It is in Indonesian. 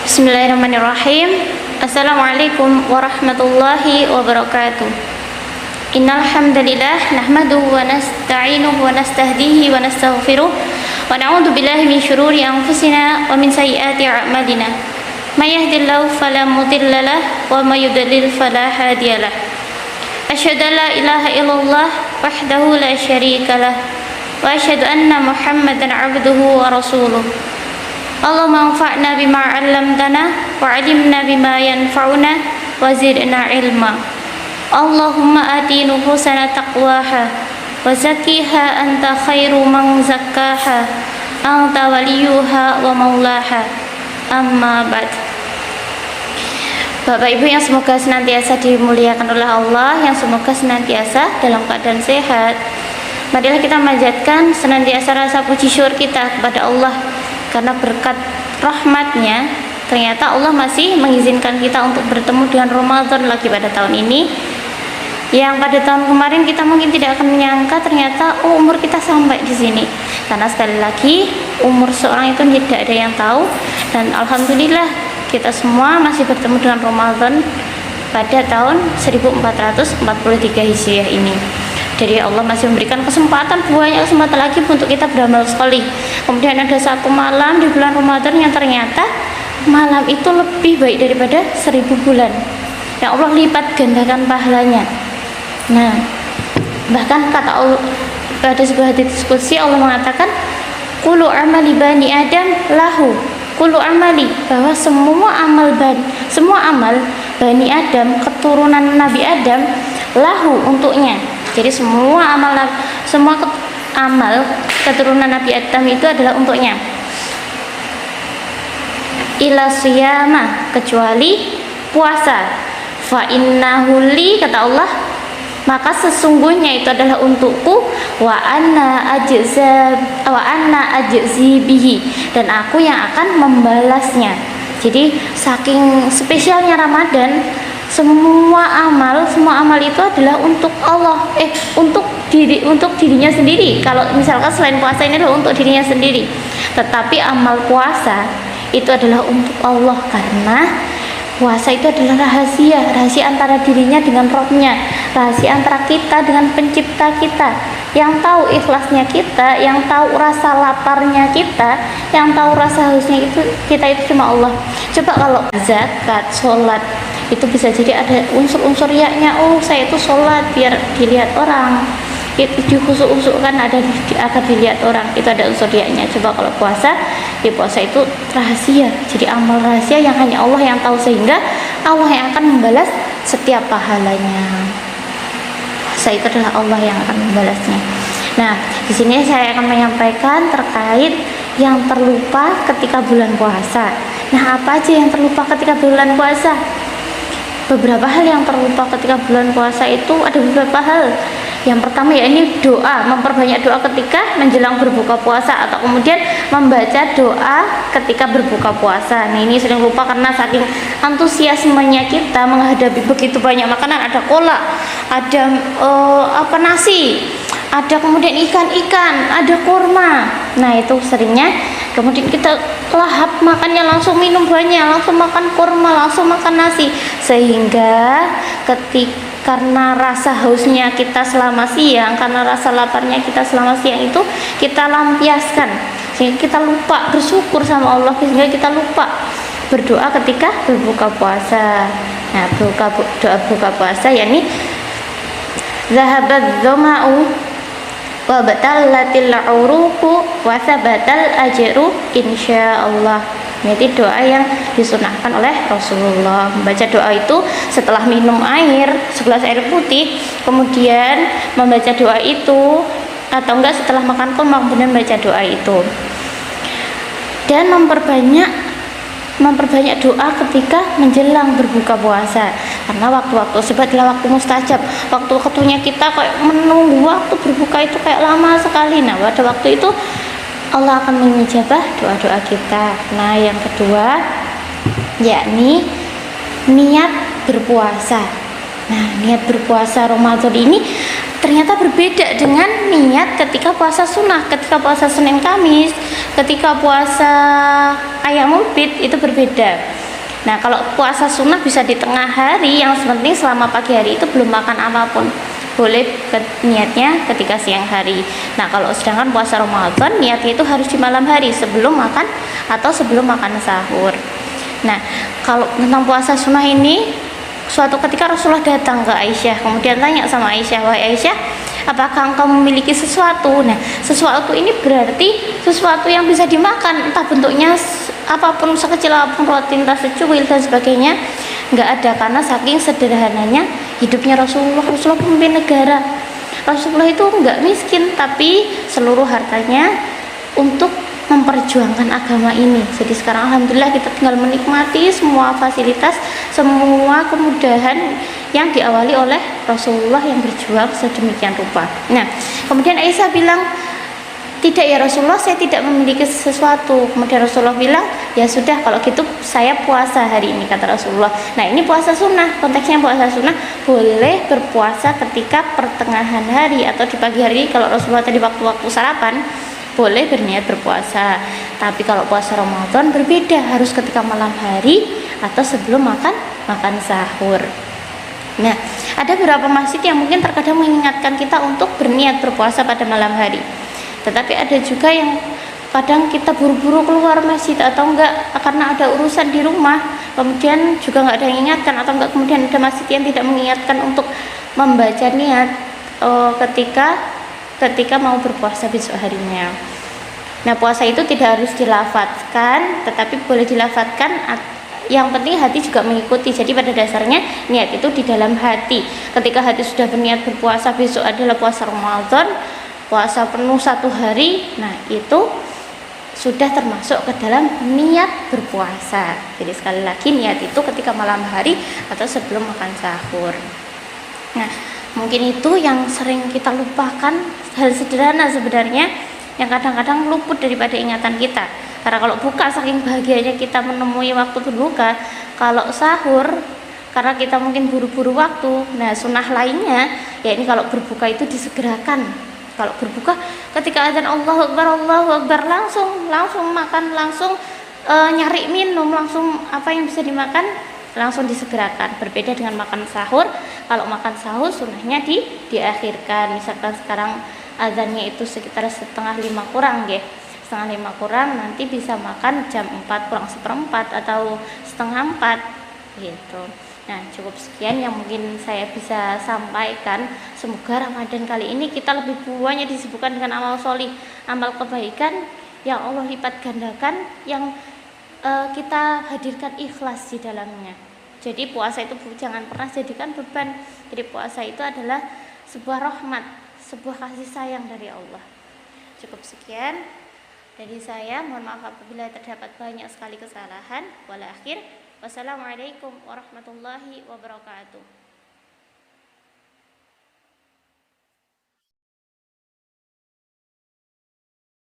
Bismillahirrahmanirrahim. Assalamualaikum warahmatullahi wabarakatuh. Innal hamdalillah nahmaduhu wa nasta'inuhu wa nastahdihi wa nastaghfiruh wa na'udzu billahi min syururi anfusina wa min sayyiati a'malina. May yahdihillahu fala mudilla lahu wa may yudlil fala hadiya lahu. Asyhadu an la ilaha illallah wahdahu la syarika lah wa asyhadu anna Muhammadan 'abduhu wa rasuluh. Allahumma anfa'na bima 'allamtana wa 'allimna bima yanfa'una wa zidna ilma. Allahumma ati nufusana taqwaha wa zakkiha anta khairu man zakkaha anta waliyuha wa maulaha. Amma ba'd. Bapak Ibu yang semoga senantiasa dimuliakan oleh Allah, yang semoga senantiasa dalam keadaan sehat, marilah kita manjatkan senantiasa rasa puji syukur kita kepada Allah, karena berkat rahmatnya ternyata Allah masih mengizinkan kita untuk bertemu dengan Ramadan lagi pada tahun ini, yang pada tahun kemarin kita mungkin tidak akan menyangka ternyata umur kita sampai di sini. Karena sekali lagi umur seorang itu tidak ada yang tahu, dan alhamdulillah kita semua masih bertemu dengan Ramadan pada tahun 1443 Hijriah ini. Jadi Allah masih memberikan banyak kesempatan lagi untuk kita beramal solih. Kemudian ada satu malam di bulan Ramadan yang ternyata malam itu lebih baik daripada 1000 bulan, yang Allah lipat gandakan pahalanya. Nah, bahkan kata Allah pada sebuah hadits qudsi, Allah mengatakan kullu amali bani adam lahu, kullu amali, bahwa semua amal bani Adam, keturunan Nabi Adam, lahu, untuknya. Jadi semua amal keturunan Nabi Adam itu adalah untuknya. Ila siyama, kecuali puasa. Fa innahu li, kata Allah, maka sesungguhnya itu adalah untukku. Wa anna ajzi bihi, dan aku yang akan membalasnya. Jadi saking spesialnya Ramadan, semua amal itu adalah untuk Allah, untuk dirinya sendiri. Kalau misalkan selain puasa ini adalah untuk dirinya sendiri, tetapi amal puasa itu adalah untuk Allah, karena puasa itu adalah rahasia antara dirinya dengan Rohnya, rahasia antara kita dengan pencipta kita, yang tahu ikhlasnya kita, yang tahu rasa laparnya kita, yang tahu rasa hausnya kita itu cuma Allah. Coba kalau zakat, sholat, itu bisa jadi ada unsur-unsur riaknya. Oh, saya itu sholat biar dilihat orang, itu dikhusuk-khusukkan agar dilihat orang, itu ada unsur riaknya. Coba kalau puasa, ya puasa itu rahasia, jadi amal rahasia yang hanya Allah yang tahu, sehingga Allah yang akan membalas setiap pahalanya. Puasa itu adalah Allah yang akan membalasnya. Nah, di sini saya akan menyampaikan terkait yang terlupa ketika bulan puasa. Nah, apa aja yang terlupa ketika bulan puasa? Beberapa hal yang terlupa ketika bulan puasa itu ada beberapa hal. Yang pertama ya ini doa, memperbanyak doa ketika menjelang berbuka puasa, atau kemudian membaca doa ketika berbuka puasa. Nah, ini sering lupa karena saking antusiasmenya kita menghadapi begitu banyak makanan. Ada kolak, ada nasi, ada kemudian ikan, ada kurma. Nah, itu seringnya kemudian kita lahap makannya, langsung minum banyak, langsung makan kurma, langsung makan nasi, sehingga karena rasa hausnya kita selama siang, karena rasa laparnya kita selama siang itu kita lampiaskan, sehingga kita lupa bersyukur sama Allah, sehingga kita lupa berdoa ketika berbuka puasa. Nah, doa buka puasa yakni zahabat dhama'u wa batallatil uruqu wa sabatal ajru insyaallah. Ini doa yang disunahkan oleh Rasulullah. Membaca doa itu setelah minum air segelas air putih, kemudian membaca doa itu, atau enggak setelah makan kurma kemudian membaca doa itu. Dan memperbanyak doa ketika menjelang berbuka puasa, karena waktu-waktu tersebut adalah waktu mustajab. Waktunya kita kayak menunggu waktu berbuka itu kayak lama sekali. Nah, pada waktu itu Allah akan mengijabah doa-doa kita. Nah, yang kedua yakni niat berpuasa. Nah, niat berpuasa Ramadan ini ternyata berbeda dengan niat ketika puasa sunnah. Ketika puasa Senin Kamis, ketika puasa Ayamul Bid itu berbeda. Nah, kalau puasa sunnah bisa di tengah hari, yang penting selama pagi hari itu belum makan apapun. Boleh niatnya ketika siang hari. Nah, kalau sedangkan puasa Ramadan niatnya itu harus di malam hari sebelum makan atau sebelum makan sahur. Nah, kalau tentang puasa sunnah ini, suatu ketika Rasulullah datang ke Aisyah, kemudian tanya sama Aisyah, "Wahai Aisyah, apakah engkau memiliki sesuatu?" Nah, sesuatu ini berarti sesuatu yang bisa dimakan, entah bentuknya apapun, sekecil apapun, roti, entah secuil dan sebagainya. Nggak ada, karena saking sederhananya hidupnya Rasulullah. Rasulullah pemimpin negara. Rasulullah itu nggak miskin, tapi seluruh hartanya untuk memperjuangkan agama ini. Jadi sekarang alhamdulillah kita tinggal menikmati semua fasilitas, semua kemudahan yang diawali oleh Rasulullah yang berjuang sedemikian rupa. Nah, kemudian Aisyah bilang, "Tidak ya Rasulullah, saya tidak memiliki sesuatu." Kemudian Rasulullah bilang, "Ya sudah, kalau gitu saya puasa hari ini," kata Rasulullah. Nah, ini puasa sunnah, konteksnya puasa sunnah, boleh berpuasa ketika pertengahan hari atau di pagi hari. Kalau Rasulullah tadi waktu-waktu sarapan, boleh berniat berpuasa. Tapi kalau puasa Ramadan berbeda, harus ketika malam hari atau sebelum makan sahur. Nah, ada beberapa masjid yang mungkin terkadang mengingatkan kita untuk berniat berpuasa pada malam hari. Tetapi ada juga yang kadang kita buru-buru keluar masjid atau enggak karena ada urusan di rumah, kemudian juga enggak ada yang ingatkan, atau enggak kemudian ada masjid yang tidak mengingatkan untuk membaca niat ketika mau berpuasa besok harinya. Nah, puasa itu tidak harus dilafatkan, tetapi boleh dilafatkan. Yang penting hati juga mengikuti. Jadi pada dasarnya niat itu di dalam hati. Ketika hati sudah berniat berpuasa besok adalah puasa Ramadan, puasa penuh 1 hari, nah itu sudah termasuk ke dalam niat berpuasa. Jadi sekali lagi, niat itu ketika malam hari atau sebelum makan sahur. Nah, mungkin itu yang sering kita lupakan, hal sederhana sebenarnya yang kadang-kadang luput daripada ingatan kita. Karena kalau buka, saking bahagianya kita menemui waktu berbuka. Kalau sahur, karena kita mungkin buru-buru waktu. Nah, sunnah lainnya ya ini, kalau berbuka itu disegerakan. Kalau berbuka ketika azan Allahu Akbar, langsung makan, langsung nyari minum, langsung apa yang bisa dimakan langsung disegerakan. Berbeda dengan makan sahur. Kalau makan sahur sunnahnya diakhirkan. Misalkan sekarang azannya itu sekitar 4:30 kurang ya, 4:30 kurang, nanti bisa makan jam 4 kurang seperempat atau 3:30 gitu. Nah, cukup sekian yang mungkin saya bisa sampaikan. Semoga Ramadan kali ini kita lebih banyak disibukkan dengan amal solih, amal kebaikan yang Allah lipat gandakan, yang kita hadirkan ikhlas di dalamnya. Jadi puasa itu jangan pernah jadikan beban. Jadi puasa itu adalah sebuah rahmat, sebuah kasih sayang dari Allah. Cukup sekian dari saya. Mohon maaf apabila terdapat banyak sekali kesalahan. Wal akhir, wassalamualaikum warahmatullahi wabarakatuh.